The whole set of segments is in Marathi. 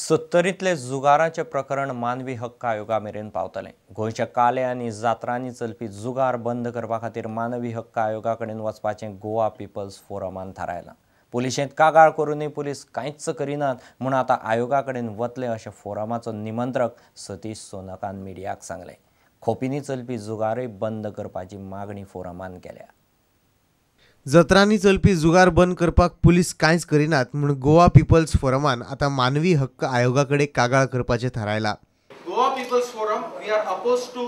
सत्तरीतले जुगाराचे प्रकरण मानवी हक्क आयोगा मेरेन पावतले। गोंयच्या काले आनी जात्रांनी चलपी जुगार बंद करपा खातीर मानवी हक्क आयोगा कडेन वचपाचें गोवा पिपल्स फोरमान थारायलां। पुलिशेंत कागाळ करूनय पुलीस कांयच करिनात म्हूण आतां आयोगा कडेन वतले अशें फोरमाचो निमंत्रक सतीश सोनकान मिडियाक सांगलें। खोपींनी चलपी जुगारय बंद करपाची मागणी फोरमान केल्या। जत्रांनी चलपी जुगार बंद करपाक पुलीस कांयच करिनात म्हूण गोवा पिपल्स फोरमान आतां मानवी हक्क आयोगा कडेन कागाळ करपाचें थारायलां। Goa people's forum we are opposed to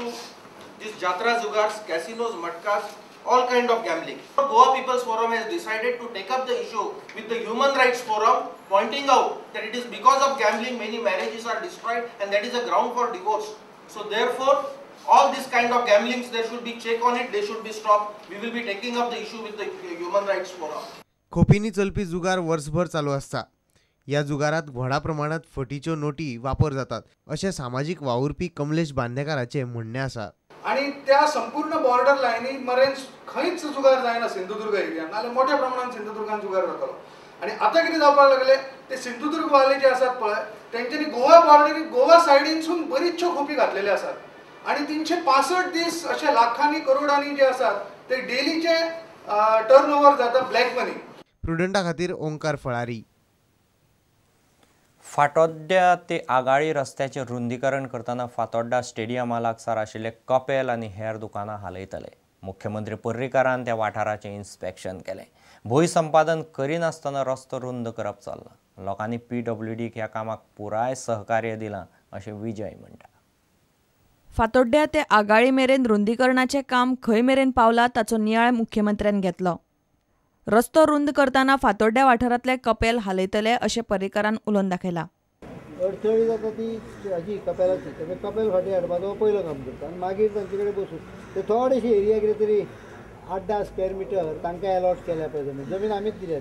this jatra jugars, casinos, matkas, all kind of gambling. Goa People's Forum has decided to take up the issue with the Human Rights Forum, pointing out that it is because of gambling many marriages are destroyed and that is a ground for divorce. So therefore all this kind of gamblings, there should be check on it, they should be stopped. We will be taking up the issue with the Human Rights Forum. खोपींनी चलपी जुगार वर्सभर चालू आसता। ह्या जुगारात व्हडा प्रमाणात फटीच्यो नोटी वापर जातात अशें सामाजीक वावुरपी कमलेश बांदेकाराचें म्हणणें आसा। आणि त्या संपूर्ण बॉर्डर लायनी मरेन खंयच जुगार जायना सिंधुदुर्ग एरियान, नाल्यार मोठ्या प्रमाणात सिंधुदुर्गान जुगार जातालो। आणि आता कितें जावपाक लागले, ते सिंधुदुर्ग वाले जे आसात पळय तेंच्यांनी गोवा बॉर्डरी गोवा सायडीनसून बरीचश्यो खोपी घातलेले आसात आणि 365 दीस अशे लाखांनी करोडांनी जे आसात ते डेलीचे टर्नओव्हर जाता ब्लॅक मनी। प्रुडंटा खातीर ओंकार फळारी। फातोड्ड्या ते आगाळी रस्त्याचें रुंदीकरण करतना फातोड्डा स्टेडियमा लागसार आशिल्ले कपेल आनी हेर दुकानां हालयतले। मुख्यमंत्री पर्रीकारान त्या वाठाराचें इन्स्पेक्शन केलें। भूंय संपादन करिनासतना रस्तो रुंद करप चल्लां। लोकांनी PWDक ह्या कामाक पुराय सहकार्य दिलां अशें विजय म्हणटा। फातोड्ड्या ते आगाळी मेरेन रुंदीकरणाचें काम खंय मेरेन पावलां ताचो नियाळ मुख्यमंत्र्यान घेतलो। रस्तो रुंद करतना फातोड्ड्या वाठारांतले कपेल हालयतले अशें पर्रीकारान उलोवन दाखयलां। अडचणी जाता ती हाजी कपेलाची, ते कपेल फाटी हाडपाचो पयलो काम करता आनी मागीर तांचे कडेन बसून ते थोडेशी एरिया कितें तरी 8-10 स्क्वेअर मिटर तांकां अलॉट केल्या पळय जमीन आमीच दिल्या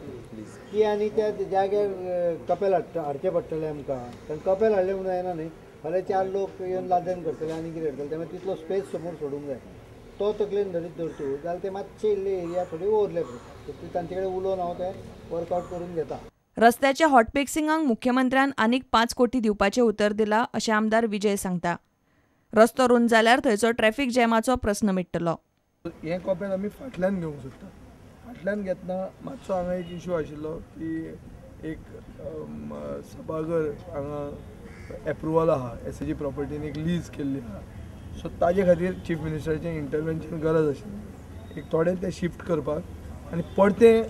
ती आनी त्या जाग्यार कपेल हाडचे पडटले आमकां। तांकां कपेल हाडले म्हणून जायना न्ही, फाल्यां 4 लोक येवन लादेन करतले आनी कितें करतले, त्यामुळे तितलो स्पेस समोर सोडूंक जाय। तो तकलेन धरीत धरतू जाल्यार ते मातशे इल्ले एरिया थोडी ओवरलॅप जाता, तांचे कडेन उलोवन हांव ते वर्कआउट करून घेता। रस्त्याच्या हॉटफिक्सिंगाक मुख्यमंत्र्यान आनीक 5 कोटी दिवपाचें उतर दिलां अशें आमदार विजय सांगता। रस्तो रुंद जाल्यार थंयचो ट्रॅफिक जॅमाचो प्रस्न मिटतलो। हे कपेल आमी फाटल्यान घेवंक सोदता। फाटल्यान घेतना मातसो हांगा एक इश्यू आशिल्लो की एक सभाघर हांगा एप्रुवल आहा, SAG प्रॉपर्टीन एक लीज केल्ली आहा, सो ताजे खातीर चीफ मिनिस्टराचें इंटरवेंशन गरज आशिल्ली। एक थोडे ते शिफ्ट करपाक आनी परतें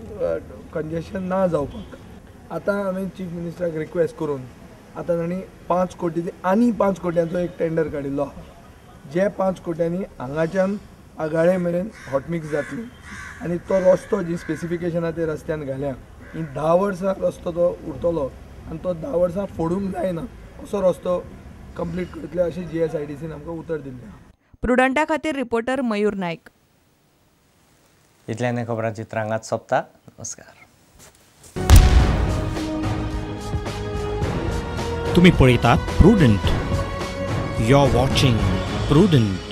कंजेशन ना जावपाक आतां हांवें चीफ मिनिस्टराक रिक्वेस्ट करून आतां तांणी 5 कोटी आनी 5 कोट्यांचो एक टेंडर काडिल्लो आहा। जे 5 कोट्यांनी हांगाच्यान आगाळे मेरेन हॉटमिक्स जातली आनी तो रस्तो जी स्पेसिफिकेशनां ते रस्त्यान घाल्या ही 10 वर्सां रस्तो तो उरतलो आनी तो 10 वर्सां फोडूंक जायना असो रस्तो कंप्लीट करतले अशें GSIDCन आमकां उतर दिल्लें आहा। प्रुडंटा खातीर रिपोर्टर मयूर नायक। इतल्यान खबरां चित्रांगात सोंपता। नमस्कार। तुम्ही पळयतात Prudent. You are watching prudent.